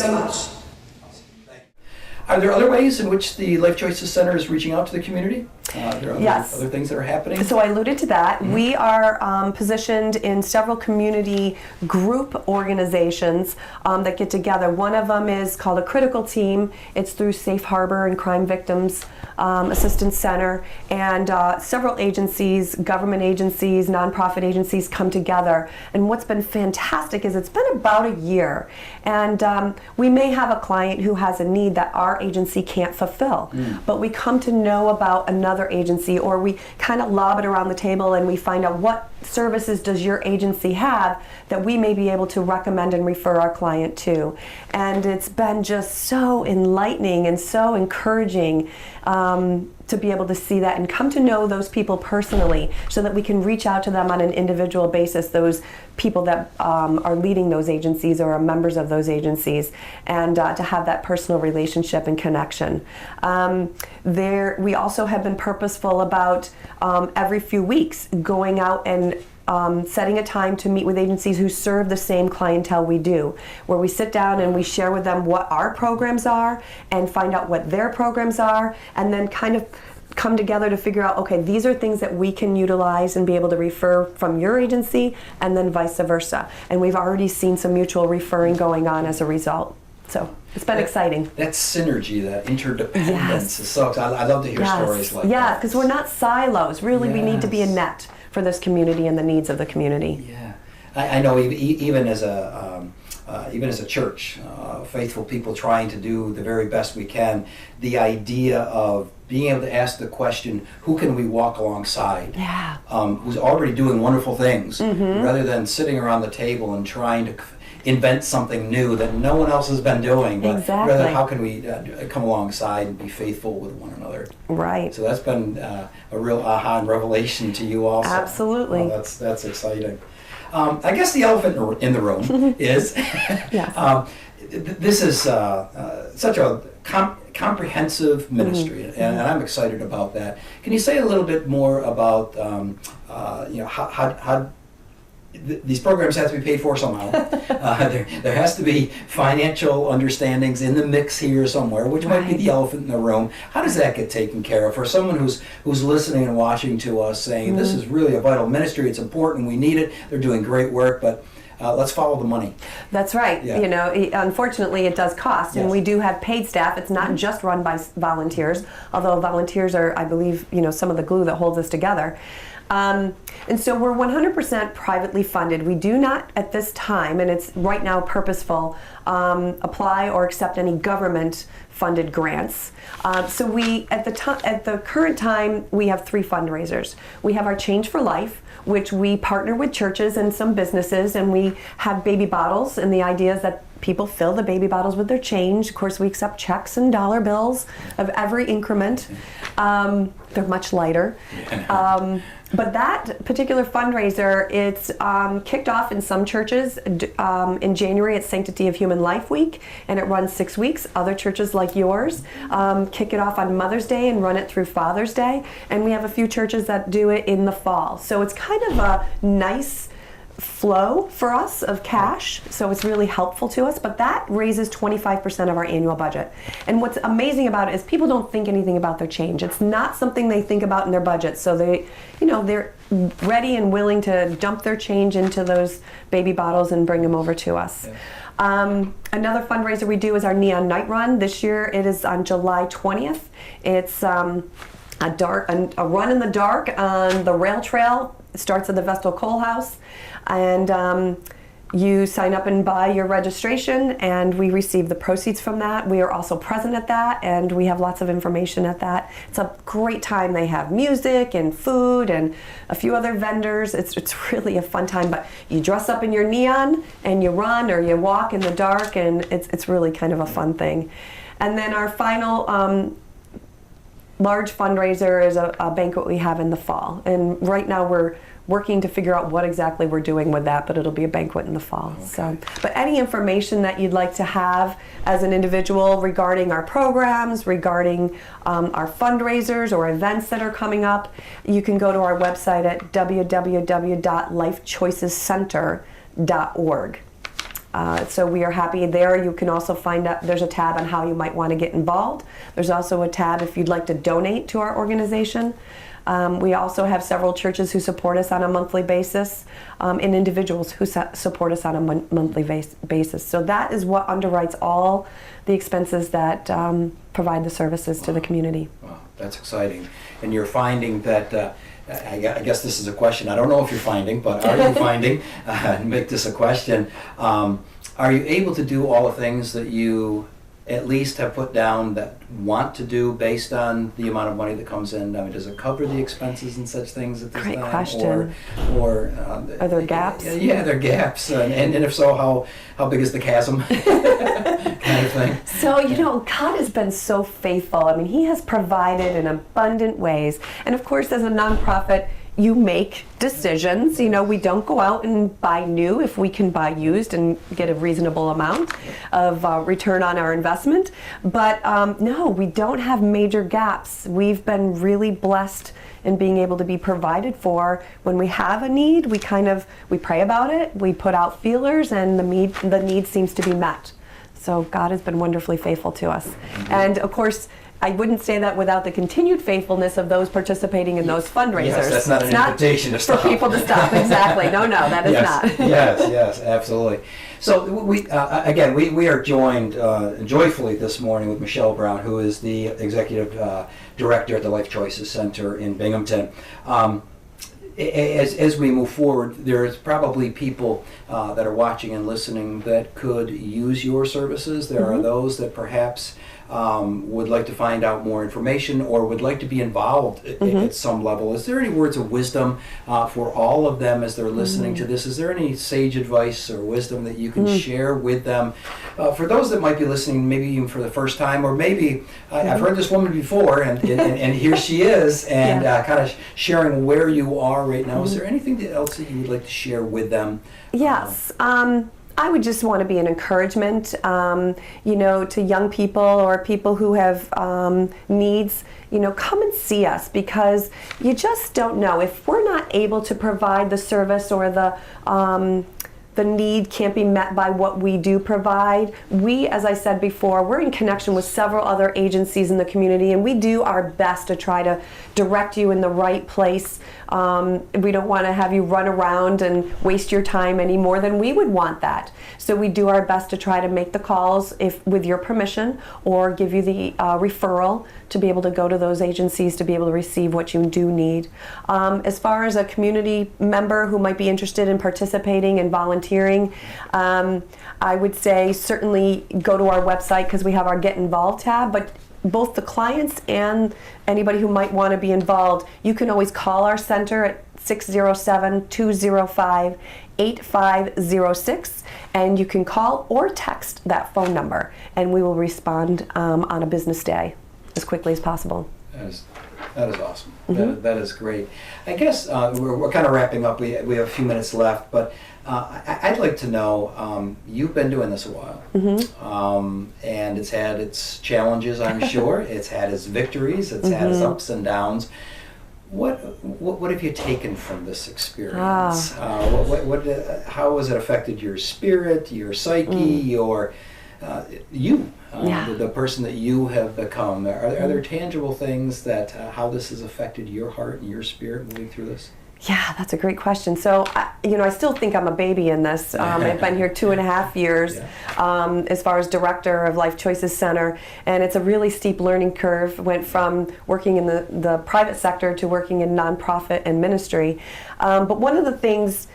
So much. Are there other ways in which the Life Choices Center is reaching out to the community? Are there other things that are happening? So I alluded to that. Mm-hmm. We are positioned in several community group organizations that get together. One of them is called a Critical Team. It's through Safe Harbor and Crime Victims Assistance Center, and several agencies, government agencies, nonprofit agencies come together. And what's been fantastic is it's been about a year, and we may have a client who has a need that our agency can't fulfill, but we come to know about another agency, or we kind of lob it around the table and we find out what services does your agency have that we may be able to recommend and refer our client to. And it's been just so enlightening and so encouraging to be able to see that and come to know those people personally, so that we can reach out to them on an individual basis, those people that are leading those agencies or are members of those agencies, and to have that personal relationship and connection. We also have been purposeful about every few weeks going out and setting a time to meet with agencies who serve the same clientele we do, where we sit down and we share with them what our programs are and find out what their programs are, and then kind of come together to figure out, okay, these are things that we can utilize and be able to refer from your agency, and then vice versa. And we've already seen some mutual referring going on as a result. So it's been exciting. That synergy, that interdependence is so exciting. I love to hear stories like that. Yeah, because we're not silos. Really, we need to be a net for this community and the needs of the community. Yeah, I know even as a church, faithful people trying to do the very best we can, the idea of being able to ask the question, who can we walk alongside? Yeah. Who's already doing wonderful things, rather than sitting around the table and trying to invent something new that no one else has been doing. But rather, how can we come alongside and be faithful with one another? Right. So that's been a real aha and revelation to you also. Absolutely. That's exciting. I guess the elephant in the room is this is such a comprehensive ministry, and I'm excited about that. Can you say a little bit more about how these programs have to be paid for somehow? There has to be financial understandings in the mix here somewhere, which might be the elephant in the room. How does that get taken care of for someone who's listening and watching to us, saying this is really a vital ministry, it's important, we need it, they're doing great work, but let's follow the money. That's right. Yeah. You know, unfortunately it does cost, and we do have paid staff. It's not just run by volunteers, although volunteers are, I believe, some of the glue that holds us together. And so we're 100% privately funded. We do not at this time, and it's right now purposeful, apply or accept any government funded grants. So we, at the current time, we have 3 fundraisers. We have our Change for Life, which we partner with churches and some businesses, and we have baby bottles, and the idea is that people fill the baby bottles with their change. Of course, we accept checks and dollar bills of every increment. They're much lighter. But that particular fundraiser, it's kicked off in some churches in January at Sanctity of Human Life Week, and it runs 6 weeks. Other churches like yours kick it off on Mother's Day and run it through Father's Day, and we have a few churches that do it in the fall. So it's kind of a nice flow for us of cash, so it's really helpful to us, but that raises 25% of our annual budget. And what's amazing about it is people don't think anything about their change. It's not something they think about in their budget, so they're ready and willing to dump their change into those baby bottles and bring them over to us. Another fundraiser we do is our Neon Night Run. This year it is on July 20th. It's a run in the dark on the rail trail. It starts at the Vestal Coal House, and you sign up and buy your registration, and we receive the proceeds from that. We are also present at that, and we have lots of information at that. It's a great time. They have music and food and a few other vendors. It's really a fun time, but you dress up in your neon and you run or you walk in the dark, and it's really kind of a fun thing. And then our final large fundraiser is a banquet we have in the fall, and right now we're working to figure out what exactly we're doing with that, but it'll be a banquet in the fall. Okay. So, but any information that you'd like to have as an individual regarding our programs, regarding our fundraisers or events that are coming up, you can go to our website at www.lifechoicescenter.org. So we are happy there. You can also find out, there's a tab on how you might want to get involved. There's also a tab if you'd like to donate to our organization. We also have several churches who support us on a monthly basis, and individuals who support us on a monthly basis. So that is what underwrites all the expenses that provide the services to the community. Wow, that's exciting. And you're finding that, I guess this is a question, I don't know if you're finding, but are you finding, make this a question, are you able to do all the things that you at least have put down that want to do based on the amount of money that comes in? I mean, does it cover the expenses and such things at this Great time? question. Or are there gaps? Yeah, there are gaps. And if so, how big is the chasm? Kind of thing. So, God has been so faithful. I mean, He has provided in abundant ways. And of course, as a nonprofit, you make decisions. We don't go out and buy new if we can buy used and get a reasonable amount of return on our investment. But no, we don't have major gaps. We've been really blessed in being able to be provided for. When we have a need, we pray about it, we put out feelers, and the need seems to be met. So God has been wonderfully faithful to us. And of course, I wouldn't say that without the continued faithfulness of those participating in those fundraisers. Yes, that's not an invitation to stop. For people to stop, exactly. No, that is not. Yes, absolutely. So we are joined joyfully this morning with Michelle Brown, who is the Executive Director at the Life Choices Center in Binghamton. As we move forward, there's probably people that are watching and listening that could use your services. There are those that perhaps would like to find out more information or would like to be involved at some level. Is there any words of wisdom for all of them as they're listening to this? Is there any sage advice or wisdom that you can share with them? For those that might be listening, maybe even for the first time, or maybe I've heard this woman before, and here she is, and kind of sharing where you are right now. Is there anything else that you would like to share with them? Yes. I would just want to be an encouragement, to young people or people who have needs. Come and see us, because you just don't know. If we're not able to provide the service, or the need can't be met by what we do provide. We, as I said before, we're in connection with several other agencies in the community, and we do our best to try to direct you in the right place. We don't want to have you run around and waste your time any more than we would want that. So we do our best to try to make the calls with your permission, or give you the referral to be able to go to those agencies to be able to receive what you do need. As far as a community member who might be interested in participating and volunteering, I would say certainly go to our website, because we have our Get Involved tab, but both the clients and anybody who might want to be involved, you can always call our center at 607-205-8506, and you can call or text that phone number, and we will respond on a business day as quickly as possible. That is awesome. That is great. I guess we're kind of wrapping up. We have a few minutes left, but I'd like to know, you've been doing this a while, and it's had its challenges, I'm sure. It's had its victories. It's had its ups and downs. What have you taken from this experience? How has it affected your spirit, your psyche, your the person that you have become? Are there tangible things that how this has affected your heart and your spirit moving through this? Yeah, that's a great question. So, I still think I'm a baby in this. I've been here 2.5 years as far as director of Life Choices Center, and it's a really steep learning curve. Went from working in the private sector to working in nonprofit and ministry. But one of the things,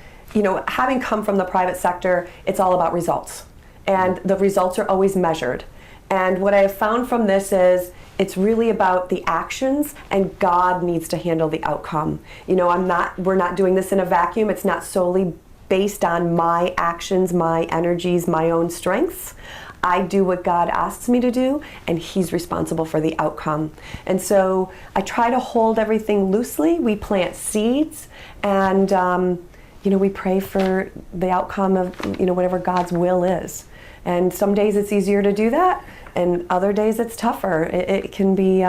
having come from the private sector, it's all about results. And the results are always measured. And what I have found from this is, it's really about the actions, and God needs to handle the outcome. We're not doing this in a vacuum. It's not solely based on my actions, my energies, my own strengths. I do what God asks me to do, and He's responsible for the outcome. And so I try to hold everything loosely. We plant seeds, and we pray for the outcome of whatever God's will is. And some days it's easier to do that, and other days it's tougher. It can be,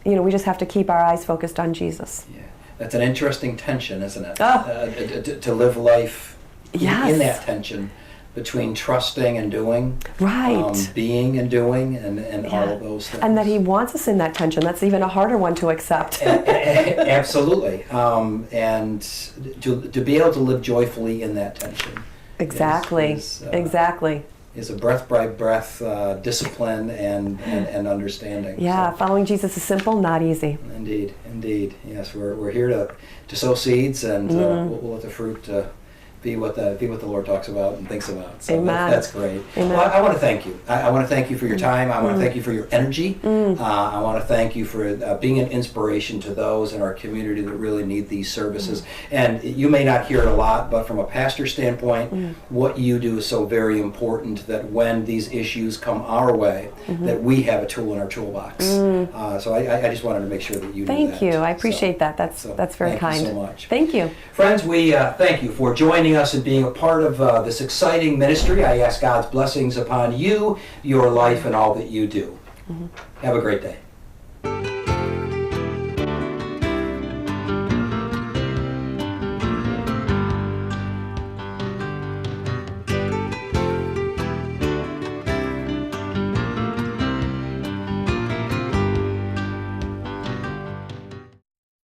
we just have to keep our eyes focused on Jesus. Yeah, that's an interesting tension, isn't it? To live life in that tension, between trusting and doing, Right. being and doing, and Yeah. all of those things. And that he wants us in that tension. That's even a harder one to accept. Absolutely, and to be able to live joyfully in that tension. Exactly. Exactly. Is a breath by breath discipline and understanding. Yeah, So, following Jesus is simple, not easy. indeed. Yes, we're here to sow seeds, and we'll let the fruit be what the Lord talks about and thinks about. So Amen. that's great. Amen. Well, I want to thank you. I want to thank you for your time. I want to thank you for your energy. I want to thank you for being an inspiration to those in our community that really need these services. And you may not hear it a lot, but from a pastor standpoint, what you do is so very important that when these issues come our way, that we have a tool in our toolbox. So I just wanted to make sure that you knew that. Thank you. I appreciate that. That's very thank kind. you so much. Thank you. Friends, we thank you for joining us and being a part of this exciting ministry. I ask God's blessings upon you, your life, and all that you do. Have a great day.